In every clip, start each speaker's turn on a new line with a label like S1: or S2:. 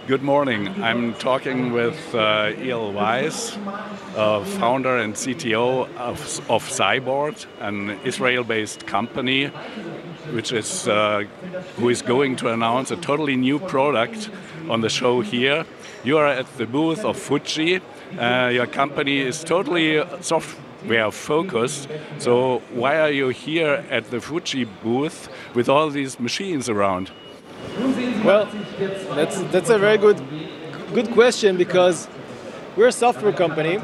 S1: Good morning. I'm talking with Eyal Weiss, founder and CTO of Cybord, an Israel-based company who is going to announce a totally new product on the show here. You are at the booth of Fuji. Your company is totally software focused. So why are you here at the Fuji booth with all these machines around?
S2: Well, that's a very good question, because we're a software company,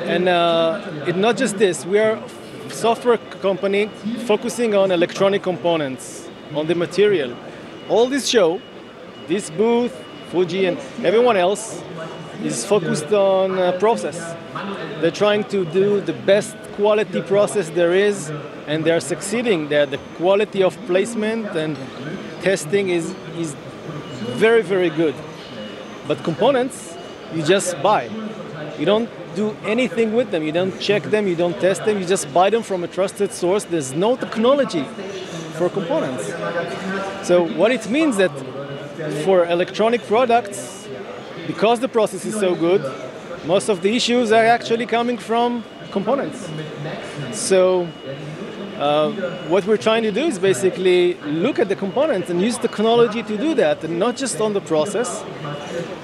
S2: and it's not just this. We are a software company focusing on electronic components, on the material. All this show, this booth, Fuji, and everyone else is focused on process. They're trying to do the best quality process there is, and they're succeeding. The quality of placement and testing is very, very good. But components, you just buy. You don't do anything with them. You don't check them, you don't test them, you just buy them from a trusted source. There's no technology for components. So what it means that for electronic products, because the process is so good, most of the issues are actually coming from components. So what we're trying to do is basically look at the components and use technology to do that, and not just on the process,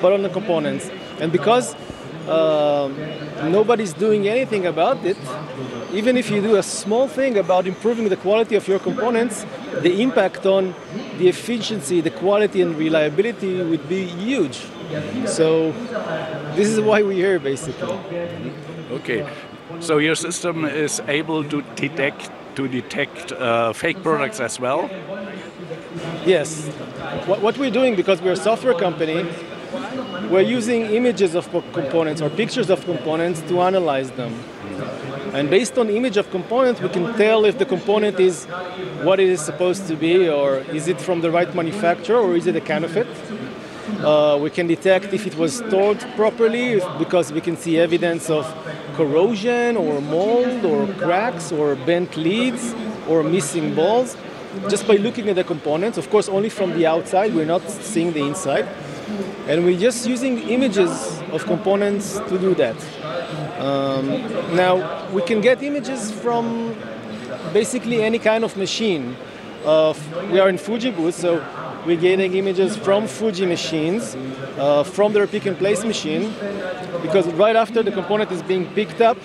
S2: but on the components. And because nobody's doing anything about it, even if you do a small thing about improving the quality of your components, the impact on the efficiency, the quality and reliability would be huge. So this is why we're here, basically.
S1: Okay, so your system is able to detect fake products as well?
S2: Yes. What we're doing, because we're a software company, we're using images of components or pictures of components to analyze them. And based on image of component, we can tell if the component is what it is supposed to be, or is it from the right manufacturer, or is it a counterfeit. We can detect if it was stored properly, because we can see evidence of corrosion or mold or cracks or bent leads or missing balls, just by looking at the components. Of course, only from the outside, we're not seeing the inside. And we're just using images of components to do that. Now, we can get images from basically any kind of machine. We are in Fuji booth, so we're getting images from Fuji machines, from their pick and place machine, because right after the component is being picked up,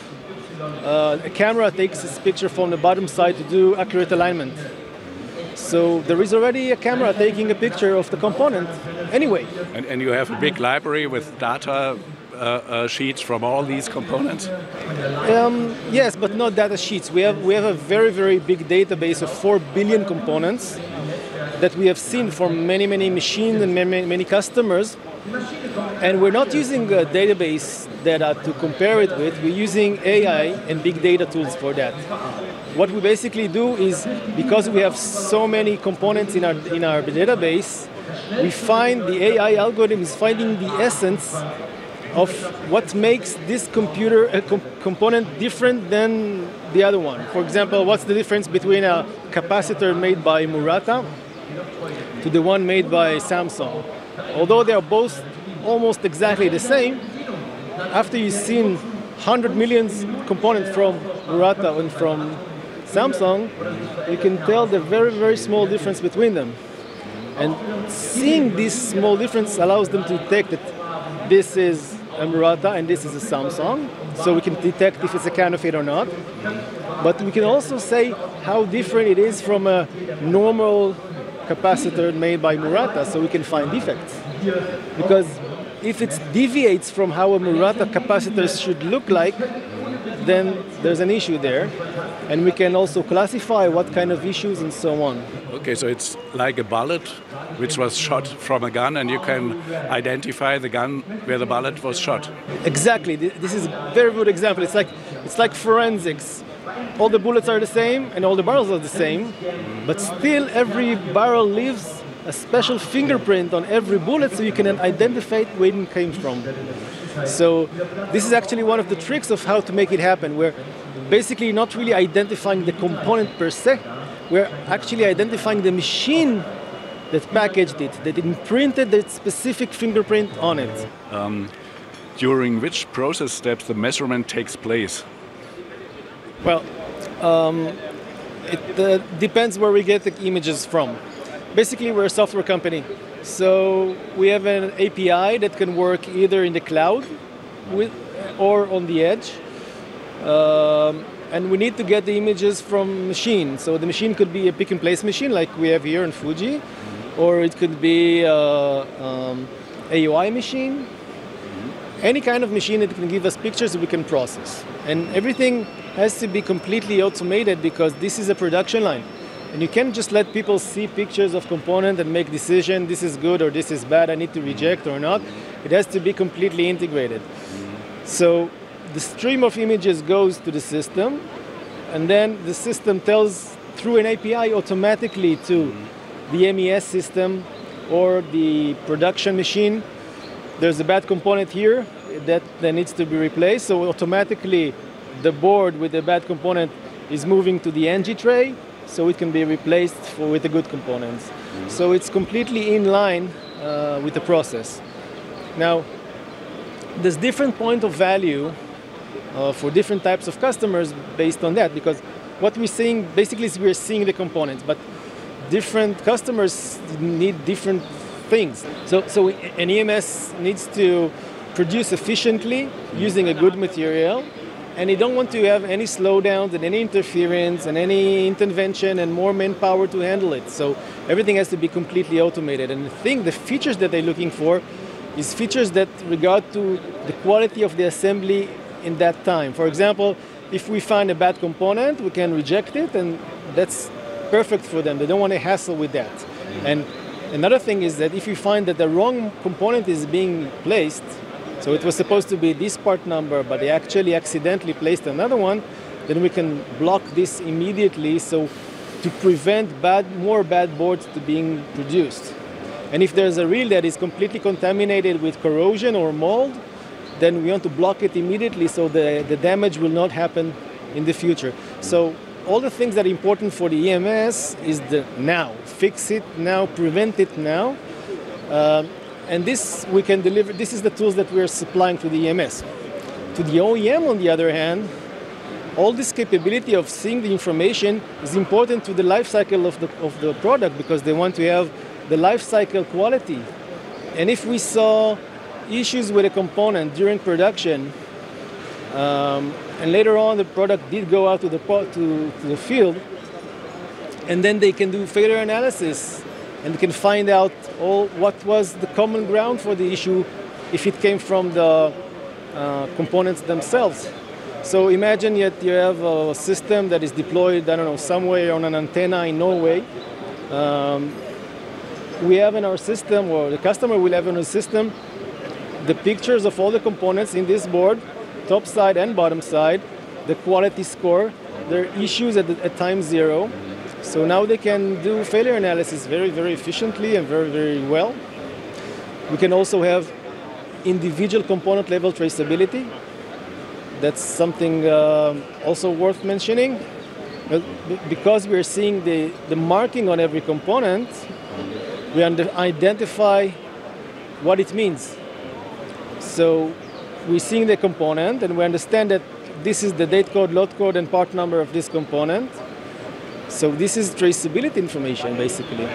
S2: a camera takes this picture from the bottom side to do accurate alignment. So there is already a camera taking a picture of the component anyway.
S1: And you have a big library with data sheets from all these components?
S2: Yes, but not data sheets. We have a very, very big database of 4 billion components that we have seen from many, many machines and many customers. And we're not using a database data to compare it with. We're using AI and big data tools for that. What we basically do is, because we have so many components in our database, we find the AI algorithm is finding the essence of what makes this component different than the other one. For example, what's the difference between a capacitor made by Murata to the one made by Samsung? Although they are both almost exactly the same, after you've seen 100 million components from Murata and from Samsung, you can tell the very, very small difference between them. And seeing this small difference allows them to detect that this is a Murata and this is a Samsung, so we can detect if it's a counterfeit or not. But we can also say how different it is from a normal capacitor made by Murata, so we can find defects. Because if it deviates from how a Murata capacitor should look like, then there's an issue there. And we can also classify what kind of issues and so on.
S1: Okay, so it's like a bullet which was shot from a gun, and you can identify the gun where the bullet was shot.
S2: Exactly. This is a very good example. It's like forensics. All the bullets are the same and all the barrels are the same, but still every barrel leaves a special fingerprint on every bullet, so you can identify where it came from. So this is actually one of the tricks of how to make it happen. We're basically not really identifying the component per se. We're actually identifying the machine that packaged it, that imprinted that specific fingerprint on it.
S1: During which process steps the measurement takes place?
S2: Well, it depends where we get the images from. Basically, we're a software company, so we have an API that can work either in the cloud or on the edge. And we need to get the images from machine. So the machine could be a pick-and-place machine like we have here in Fuji, or it could be AOI machine. Any kind of machine that can give us pictures we can process. And everything has to be completely automated because this is a production line. And you can't just let people see pictures of component and make decision, this is good or this is bad, I need to reject or not. It has to be completely integrated. So the stream of images goes to the system, and then the system tells through an API automatically to the MES system or the production machine, there's a bad component here that needs to be replaced. So automatically the board with the bad component is moving to the NG tray so it can be replaced with the good components. So it's completely in line with the process. Now, there's different point of value for different types of customers based on that, because what we're seeing basically is we're seeing the components, but different customers need different things. So an EMS needs to produce efficiently using a good material, and you don't want to have any slowdowns and any interference and any intervention and more manpower to handle it. So everything has to be completely automated. And the features that they're looking for is features that regard to the quality of the assembly in that time. For example, if we find a bad component, we can reject it, and that's perfect for them. They don't want to hassle with that. And another thing is that if you find that the wrong component is being placed, so it was supposed to be this part number, but they actually accidentally placed another one, then we can block this immediately so to prevent more bad boards to being produced. And if there's a reel that is completely contaminated with corrosion or mold, then we want to block it immediately so the damage will not happen in the future. So all the things that are important for the EMS is the now. Fix it now, prevent it now. And this we can deliver. This is the tools that we are supplying to the EMS. To the OEM, on the other hand, all this capability of seeing the information is important to the life cycle of the product, because they want to have the life cycle quality. And if we saw issues with a component during production, and later on the product did go out to the field, and then they can do failure analysis and can find out what was the common ground for the issue if it came from the components themselves. So imagine that you have a system that is deployed, I don't know, somewhere on an antenna in Norway. We have in our system, or the customer will have in our system, the pictures of all the components in this board, top side and bottom side, the quality score, their issues at time zero. So now they can do failure analysis very, very efficiently and very, very well. We can also have individual component level traceability. That's something also worth mentioning. Because we're seeing the marking on every component, we identify what it means. So we're seeing the component and we understand that this is the date code, lot code, and part number of this component. So this is traceability information, basically.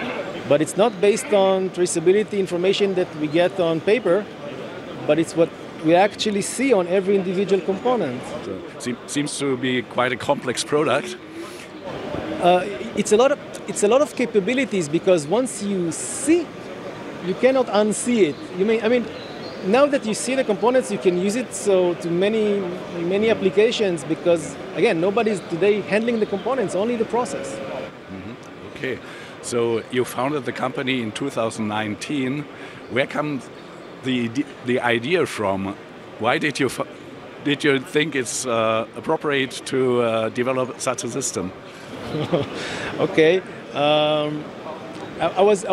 S2: But it's not based on traceability information that we get on paper, but it's what we actually see on every individual component.
S1: So, seems to be quite a complex product.
S2: It's a lot of capabilities, because once you see, you cannot unsee it. Now that you see the components, you can use it to many applications, because again, nobody's today handling the components, only the process.
S1: Mm-hmm. Okay, so you founded the company in 2019. Where comes the idea from? Why did you think it's appropriate to develop such a system?
S2: Okay. I was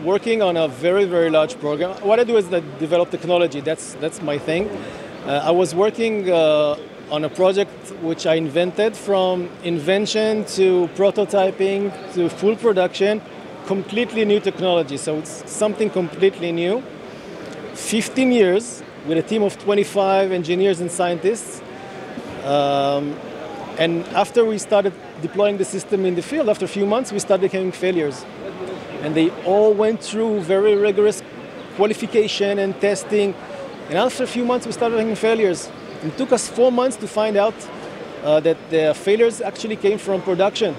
S2: working on a very, very large program. What I do is develop technology. That's my thing. I was working on a project which I invented from invention to prototyping to full production completely new technology, so it's something completely new. 15 years with a team of 25 engineers and scientists. And after we started deploying the system in the field, after a few months, we started having failures. And they all went through very rigorous qualification and testing. And after a few months, we started having failures. It took us 4 months to find out that the failures actually came from production,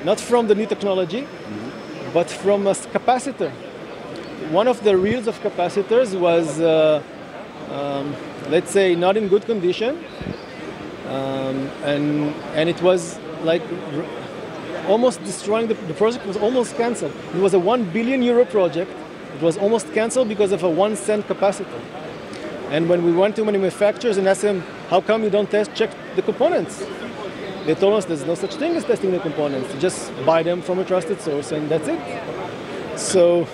S2: not from the new technology, but from a capacitor. One of the reels of capacitors was, let's say, not in good condition. And it was like almost destroying the project was almost canceled. It was a €1 billion project. It was almost canceled because of a 1 cent capacitor. And when we went to manufacturers and asked them, how come you don't check the components? They told us there's no such thing as testing the components. You just buy them from a trusted source and that's it. So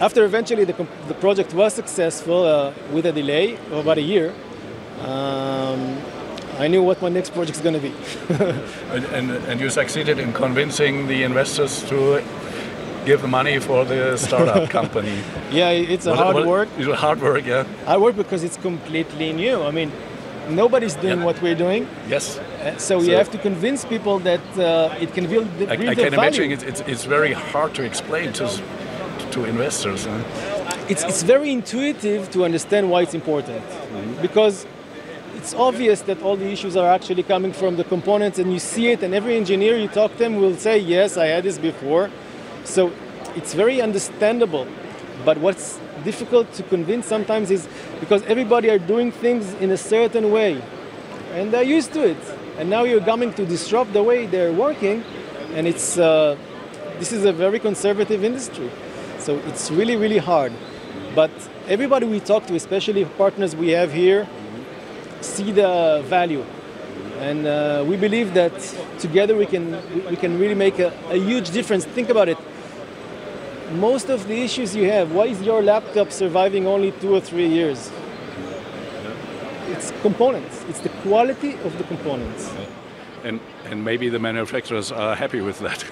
S2: after eventually the project was successful with a delay of about a year, I knew what my next project is going to be.
S1: and you succeeded in convincing the investors to give money for the startup company.
S2: Yeah, it's hard work.
S1: It's hard work, yeah.
S2: Hard work because it's completely new. I mean, nobody's doing what we're doing.
S1: Yes.
S2: So we have to convince people that it can build the value.
S1: I can imagine it's very hard to explain to investors. Huh?
S2: It's very intuitive to understand why it's important. Because it's obvious that all the issues are actually coming from the components, and you see it, and every engineer you talk to them will say, yes, I had this before. So it's very understandable. But what's difficult to convince sometimes is because everybody are doing things in a certain way, and they're used to it. And now you're coming to disrupt the way they're working, and this is a very conservative industry. So it's really, really hard. But everybody we talk to, especially partners we have here, see the value, and we believe that together we can really make a huge difference. Think about it. Most of the issues you have, why is your laptop surviving only 2 or 3 years? It's components. It's the quality of the components.
S1: And maybe the manufacturers are happy with that.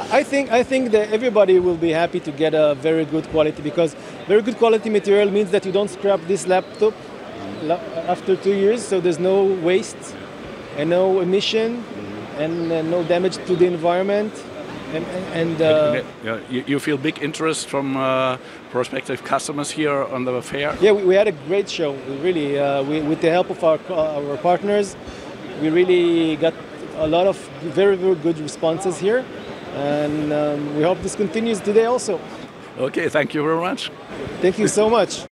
S2: I think that everybody will be happy to get a very good quality, because very good quality material means that you don't scrap this laptop after 2 years, so there's no waste and no emission and no damage to the environment.
S1: You feel big interest from prospective customers here on the fair?
S2: Yeah, we had a great show. We really, with the help of our partners, we really got a lot of very, very good responses here, and we hope this continues today also.
S1: Okay, thank you very much.
S2: Thank you so much.